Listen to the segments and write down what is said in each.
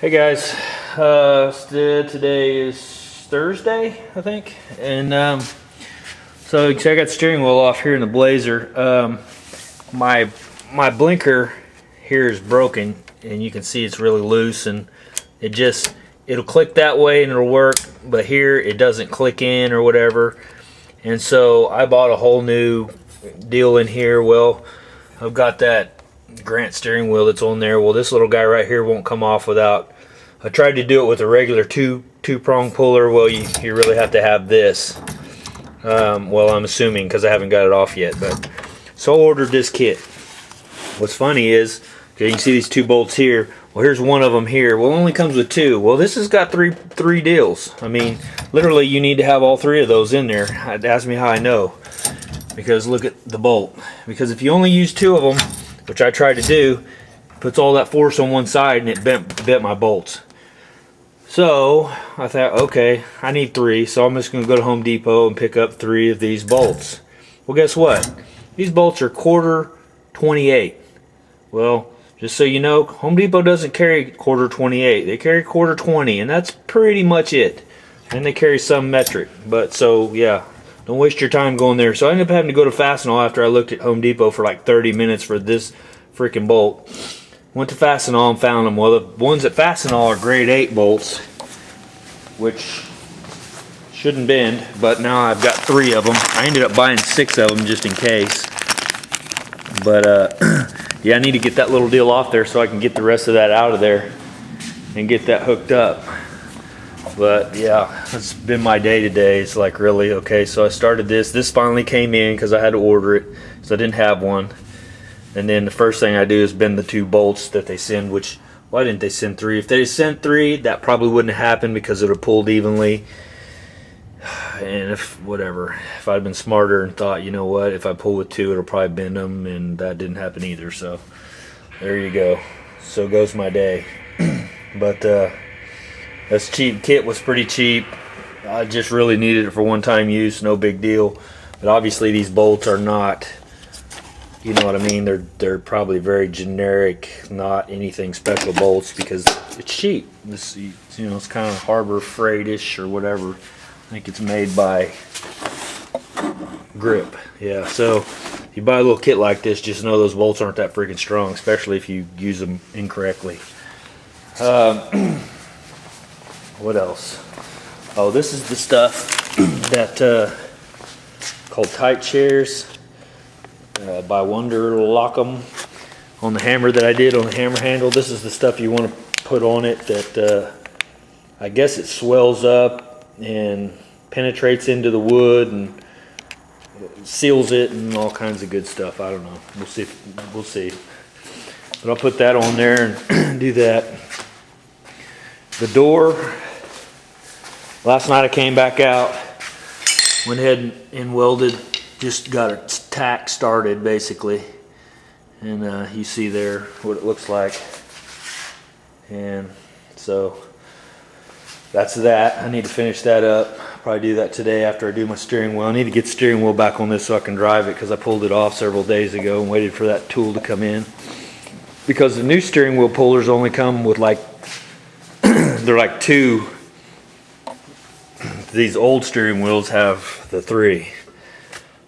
Hey guys, today is Thursday, I think, and so I got the steering wheel off here in the Blazer. My blinker here is broken, and you can see it's really loose, and it'll click that way and it'll work, but here it doesn't click in or whatever, and so I bought a whole new deal in here. Well, I've got that Grant steering wheel that's on there. Well, this little guy right here won't come off without. I tried to do it with a regular two-prong puller. Well, you really have to have this. Well, I'm assuming because I haven't got it off yet. But so I ordered this kit. What's funny is, okay, you can see these two bolts here. Well, here's one of them here. Well, it only comes with two. Well, this has got three deals. I mean, literally, you need to have all three of those in there. Ask me how I know. Because look at the bolt. Because if you only use two of them, which I tried to do, puts all that force on one side and it bent my bolts. So I thought, okay, I need three, so I'm just going to go to Home Depot and pick up three of these bolts. Well, guess what? These bolts are quarter 28. Well, just so you know, Home Depot doesn't carry quarter 28. They carry quarter 20, and that's pretty much it. And they carry some metric. But so, yeah, don't waste your time going there. So I ended up having to go to Fastenal after I looked at Home Depot for like 30 minutes for this freaking bolt. Went to Fastenal and found them. Well, the ones at Fastenal are grade 8 bolts, which shouldn't bend, but now I've got three of them. I ended up buying 6 of them just in case. But yeah, I need to get that little deal off there so I can get the rest of that out of there and get that hooked up. But yeah, it's been my day today. It's like, really, okay, so I started this. This finally came in because I had to order it, so I didn't have one. And then the first thing I do is bend the two bolts that they send, which, why didn't they send 3? If they sent 3, that probably wouldn't have happened because it would have pulled evenly. And if I'd been smarter and thought, you know what, if I pull with 2, it'll probably bend them, and that didn't happen either. So there you go. So goes my day. But that's cheap. Kit was pretty cheap. I just really needed it for one-time use, no big deal. But obviously these bolts are not, you know what I mean, they're probably very generic, not anything special bolts because it's cheap. This, you know, it's kind of Harbor Freight-ish or whatever. I think it's made by Grip. Yeah, so if you buy a little kit like this, just know those bolts aren't that freaking strong, especially if you use them incorrectly. What else? Oh, this is the stuff that called tight chairs by Wonder Lock 'em on the hammer that I did on the hammer handle. This is the stuff you want to put on it that I guess it swells up and penetrates into the wood and seals it and all kinds of good stuff. I don't know. We'll see. We'll see. But I'll put that on there and do that. The door. Last night I came back out, went ahead and welded, just got a tack started basically, and you see there what it looks like. And so that's that. I need to finish that up. Probably do that today after I do my steering wheel. I need to get the steering wheel back on this so I can drive it because I pulled it off several days ago and waited for that tool to come in. Because the new steering wheel pullers only come with like, they're like 2. These old steering wheels have the 3.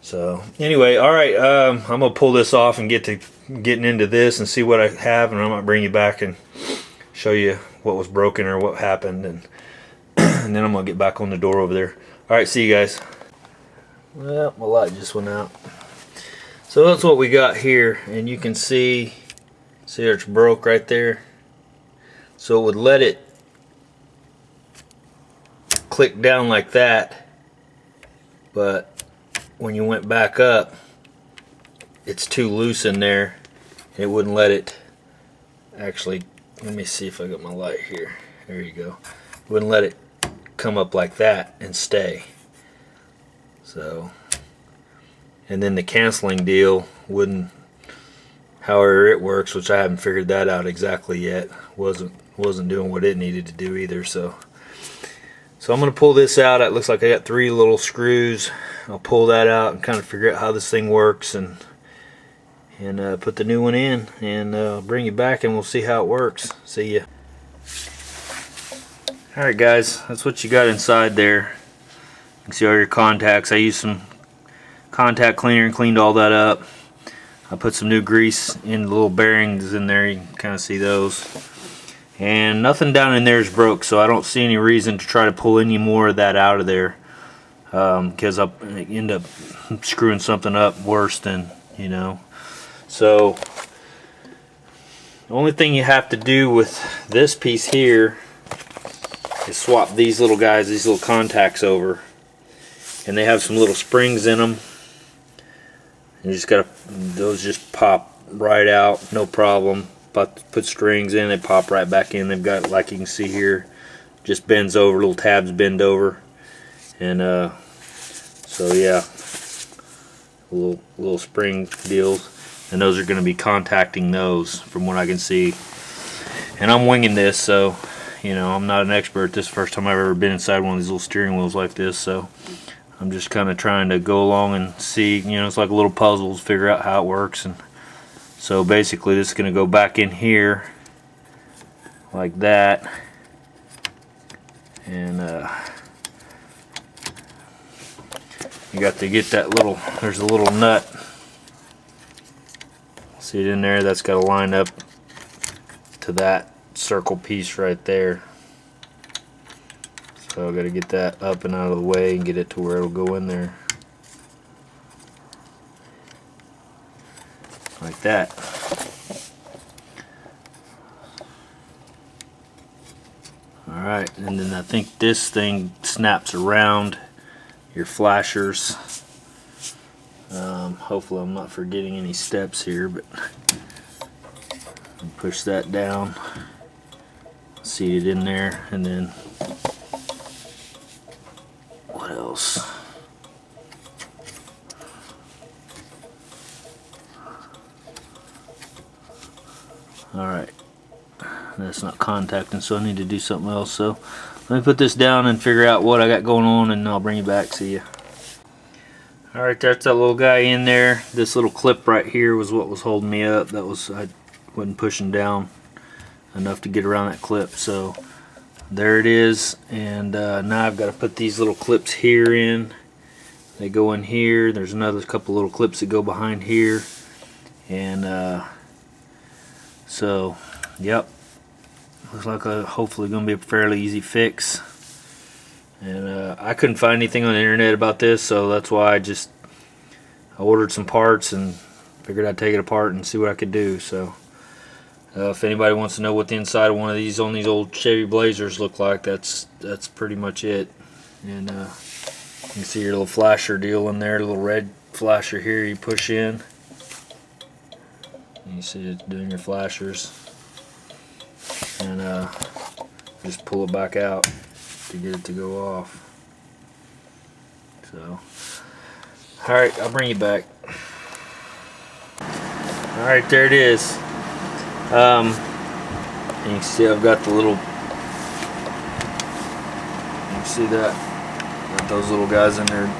So anyway, all right, I'm gonna pull this off and getting into this and see what I have, and I might bring you back and show you what was broken or what happened, and and then I'm gonna get back on the door over there. All right, see you guys. Well, my light just went out. So that's what we got here, and you can see it's broke right there. So it would let it click down like that, but when you went back up, it's too loose in there. It wouldn't let it actually, let me see if I got my light here. There you go. It wouldn't let it come up like that and stay. So, and then the canceling deal wouldn't, however it works, which I haven't figured that out exactly yet, wasn't doing what it needed to do either. So I'm going to pull this out. It looks like I got 3 little screws. I'll pull that out and kind of figure out how this thing works and put the new one in, and bring you back and we'll see how it works. See ya. Alright guys, that's what you got inside there. You can see all your contacts. I used some contact cleaner and cleaned all that up. I put some new grease in the little bearings in there. You can kind of see those. And nothing down in there is broke, so I don't see any reason to try to pull any more of that out of there, because I'll end up screwing something up worse than, you know. So the only thing you have to do with this piece here is swap these little guys, these little contacts over, and they have some little springs in them. You just gotta, those just pop right out, no problem. But put strings in, they pop right back in. They've got, like you can see here, just bends over, little tabs bend over, and so yeah, little spring deals, and those are going to be contacting those, from what I can see. And I'm winging this, so you know, I'm not an expert. This is the first time I've ever been inside one of these little steering wheels like this, so I'm just kind of trying to go along and see. You know, it's like little puzzles, figure out how it works. And so basically this is going to go back in here like that, and you got to get that little, there's a little nut, see it in there, that's got to line up to that circle piece right there. So I've got to get that up and out of the way and get it to where it'll go in there like that. Alright, and then I think this thing snaps around your flashers. Hopefully I'm not forgetting any steps here, but push that down, seat it in there, and then what else? Alright, that's not contacting, so I need to do something else. So let me put this down and figure out what I got going on, and I'll bring you back. See ya. Alright, that's that little guy in there. This little clip right here was what was holding me up. That was, I wasn't pushing down enough to get around that clip. So there it is. And now I've got to put these little clips here in. They go in here. There's another couple little clips that go behind here. And so, yep. Looks like hopefully going to be a fairly easy fix. And I couldn't find anything on the internet about this, so that's why I ordered some parts and figured I'd take it apart and see what I could do. So if anybody wants to know what the inside of one of these on these old Chevy Blazers look like, that's pretty much it. And you can see your little flasher deal in there, a little red flasher here you push in. And you see it doing your flashers. And just pull it back out to get it to go off. So, alright, I'll bring you back. Alright, there it is. You can see I've got the little, you can see that, got those little guys in there,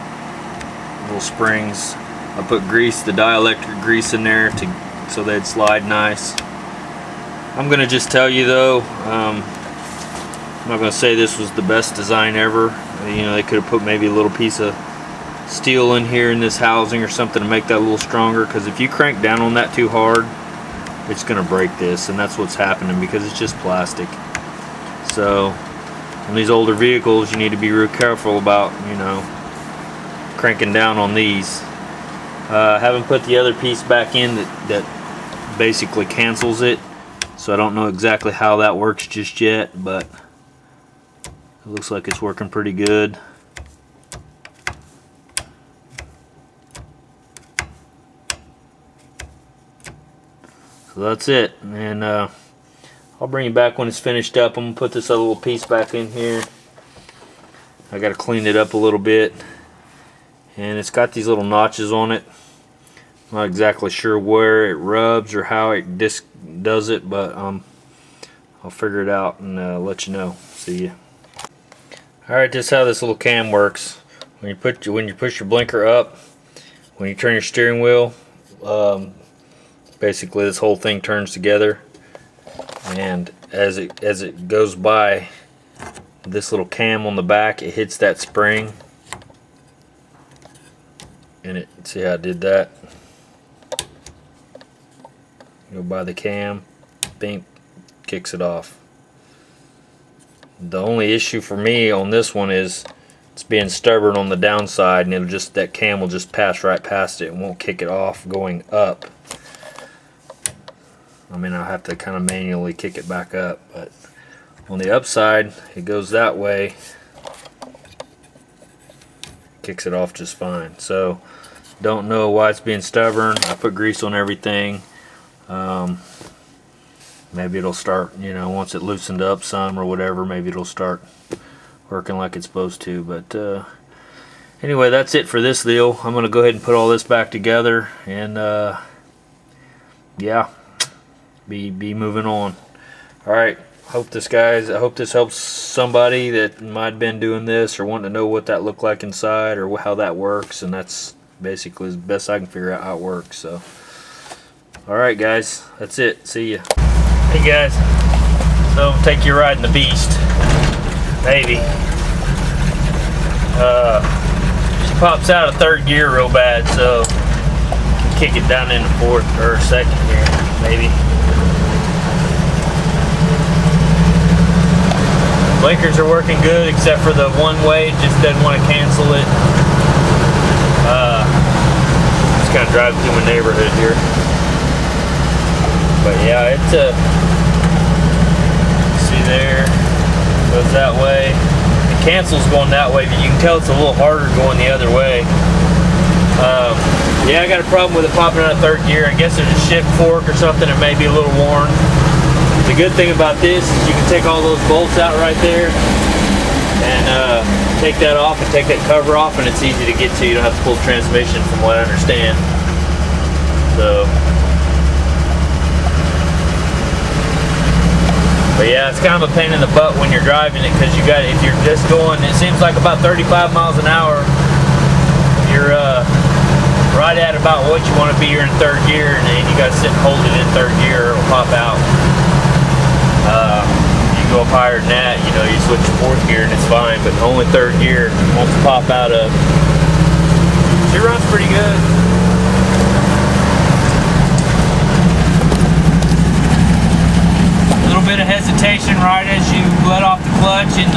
little springs. I put grease, the dielectric grease in there so they'd slide nice. I'm gonna just tell you though, I'm not going to say this was the best design ever. You know, they could have put maybe a little piece of steel in here in this housing or something to make that a little stronger, because if you crank down on that too hard, it's going to break this, and that's what's happening because it's just plastic. So on these older vehicles you need to be real careful about, you know, cranking down on these. Haven't put the other piece back in that basically cancels it, so I don't know exactly how that works just yet, but it looks like it's working pretty good. So that's it, and I'll bring you back when it's finished up. I'm gonna put this other little piece back in here. I gotta clean it up a little bit, and it's got these little notches on it. I'm not exactly sure where it rubs or how it does it, but I'll figure it out and let you know. See ya. Alright, this is how this little cam works. When you push your blinker up, when you turn your steering wheel, basically this whole thing turns together, and as it goes by, this little cam on the back, it hits that spring. And it, see how I did that? Go by the cam, bing, kicks it off. The only issue for me on this one is it's being stubborn on the downside, and it'll just, that cam will just pass right past it and won't kick it off going up. I mean, I'll have to kind of manually kick it back up, but on the upside, it goes that way, kicks it off just fine. So, don't know why it's being stubborn. I put grease on everything. Maybe it'll start, you know, once it loosened up some or whatever, maybe it'll start working like it's supposed to. But anyway, that's it for this deal. I'm going to go ahead and put all this back together and yeah, be moving on. Alright, I hope this helps somebody that might have been doing this or wanting to know what that looked like inside or how that works, and that's basically as best I can figure out how it works. So alright guys, that's it. See ya. Hey guys, so take you riding the beast, baby. She pops out of third gear real bad, so kick it down into fourth or second gear, maybe. Blinkers are working good except for the one way, it just doesn't want to cancel it. Just kind of driving through my neighborhood here. But yeah, it's see there, goes that way. It cancels going that way, but you can tell it's a little harder going the other way. Yeah, I got a problem with it popping out of third gear. I guess there's a shift fork or something that may be a little worn. The good thing about this is you can take all those bolts out right there and take that off and take that cover off, and it's easy to get to. You don't have to pull the transmission from what I understand. So, but yeah, it's kind of a pain in the butt when you're driving it, because you got, if you're just going, it seems like about 35 miles an hour, you're right at about what you want to be. You're in third gear, and then you got to sit and hold it in third gear, or it'll pop out. You go up higher than that, you know, you switch to fourth gear and it's fine, but only third gear won't pop out of. She runs pretty good. A little bit of hesitation right as you let off the clutch, and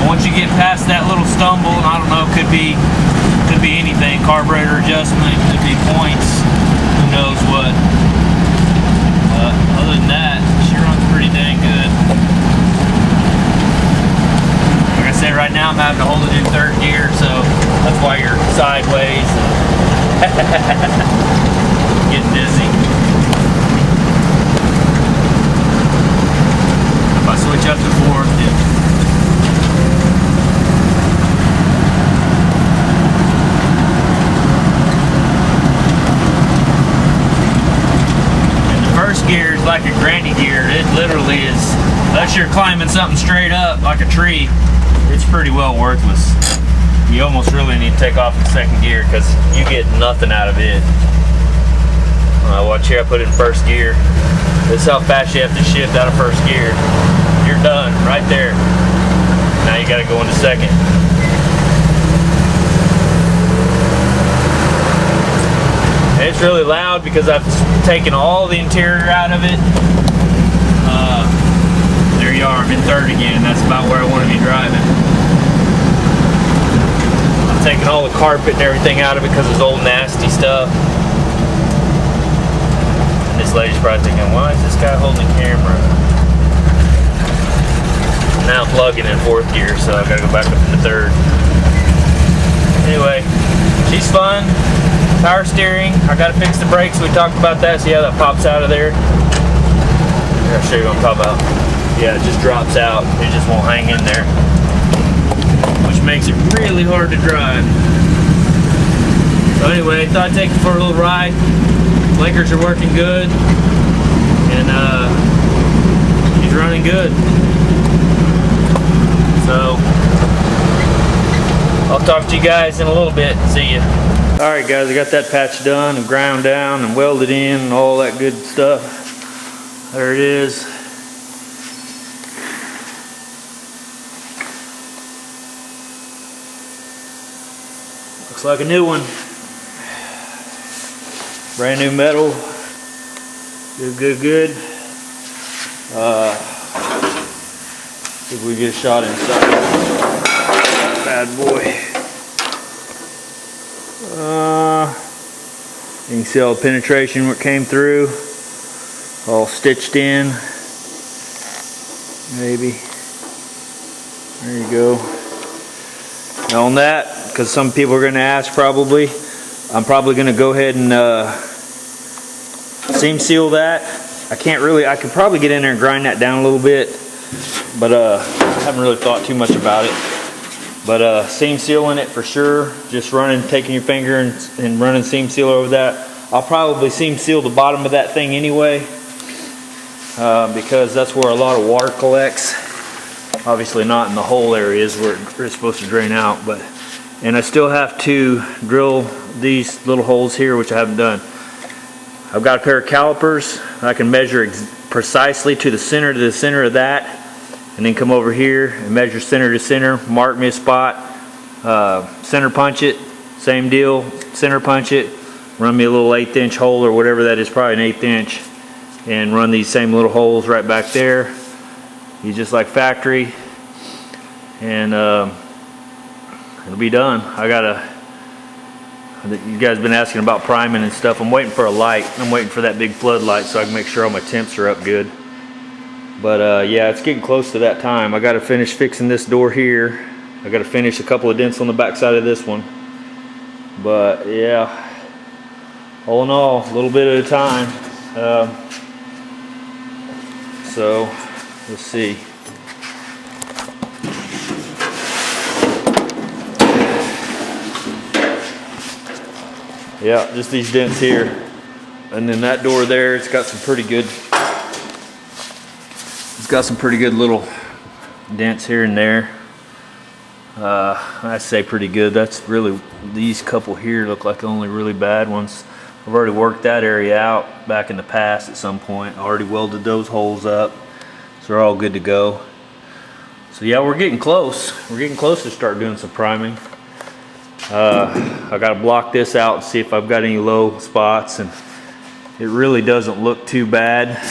once you get past that little stumble, and I don't know, could be anything, carburetor adjustment, could be points, who knows what. Other than that, she runs pretty dang good. Like I said, right now I'm having to hold it in third gear, so that's why you're sideways. Getting dizzy. If I switch up to fourth, gear is like a granny gear. It literally is, unless you're climbing something straight up like a tree, it's pretty well worthless. You almost really need to take off in second gear because you get nothing out of it. Watch here, I put it in first gear. This is how fast you have to shift out of first gear. You're done right there. Now you got to go into second. It's really loud because I've taken all the interior out of it. There you are, I'm in third again. That's about where I want to be driving. I'm taking all the carpet and everything out of it because it's old nasty stuff. And this lady's probably thinking, why is this guy holding the camera? Now I'm plugging in fourth gear, so I've got to go back up into third. Anyway, she's fun. Power steering, I gotta fix the brakes. We talked about that. See how that pops out of there? Here, I'll show you what I'm talking about. Yeah, it just drops out. It just won't hang in there, which makes it really hard to drive. So anyway, thought I'd take you for a little ride. Blinkers are working good, and she's running good. So I'll talk to you guys in a little bit. See ya. Alright guys, I got that patch done and ground down and welded in and all that good stuff. There it is. Looks like a new one. Brand new metal. Good, good, good. See if we get a shot inside. Bad boy. You can see all the penetration where it came through. All stitched in. Maybe. There you go. Now on that, because some people are going to ask probably, I'm probably going to go ahead and seam seal that. I could probably get in there and grind that down a little bit, but I haven't really thought too much about it. But seam sealing it for sure, just taking your finger and running seam seal over that. I'll probably seam seal the bottom of that thing anyway, because that's where a lot of water collects. Obviously not in the hole areas where it's supposed to drain out, and I still have to drill these little holes here, which I haven't done. I've got a pair of calipers. I can measure precisely to the center of that, and then come over here and measure center to center, mark me a spot, center punch it, same deal, center punch it, run me a little 1/8 inch hole or whatever that is, probably an 1/8 inch, and run these same little holes right back there. You just like factory, and it'll be done. You guys been asking about priming and stuff. I'm waiting for a light. I'm waiting for that big floodlight so I can make sure all my temps are up good. But yeah, it's getting close to that time. I got to finish fixing this door here. I got to finish a couple of dents on the back side of this one. But yeah, all in all, a little bit at a time. So let's see. Yeah, just these dents here, and then that door there, it's got some pretty good little dents here and there. I say pretty good. That's really, these couple here look like the only really bad ones. I've already worked that area out back in the past at some point. I already welded those holes up, so they're all good to go. So yeah, we're getting close. We're getting close to start doing some priming. I got to block this out and see if I've got any low spots, and it really doesn't look too bad,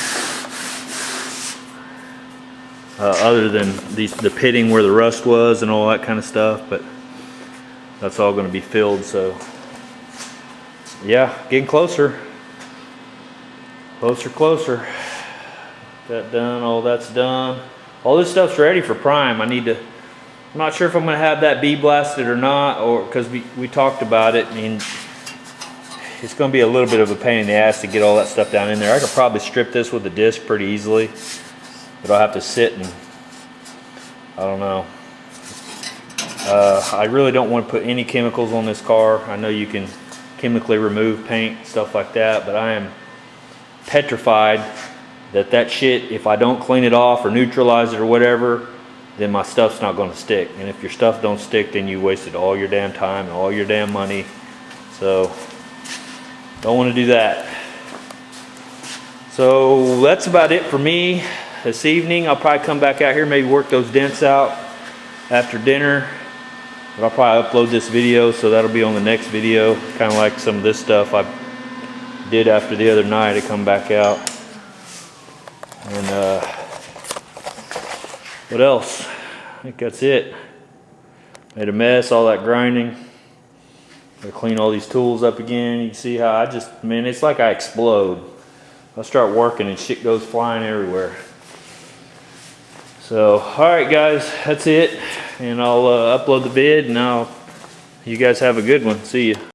other than the pitting where the rust was and all that kind of stuff, but that's all going to be filled. So yeah, getting closer, closer. That done, all that's done. All this stuff's ready for prime. I'm not sure if I'm going to have that bee blasted or not, or because we talked about it. I mean, it's going to be a little bit of a pain in the ass to get all that stuff down in there. I could probably strip this with a disc pretty easily, but I'll have to sit and, I don't know. I really don't want to put any chemicals on this car. I know you can chemically remove paint, stuff like that, but I am petrified that shit, if I don't clean it off or neutralize it or whatever, then my stuff's not going to stick. And if your stuff don't stick, then you wasted all your damn time and all your damn money. So don't want to do that. So that's about it for me this evening. I'll probably come back out here, maybe work those dents out after dinner. But I'll probably upload this video, so that'll be on the next video. Kind of like some of this stuff I did after the other night. I come back out. And what else? I think that's it. Made a mess, all that grinding. Gotta clean all these tools up again. You can see how man, it's like I explode. I start working and shit goes flying everywhere. So, alright guys, that's it. And I'll upload the vid, and you guys have a good one. See ya.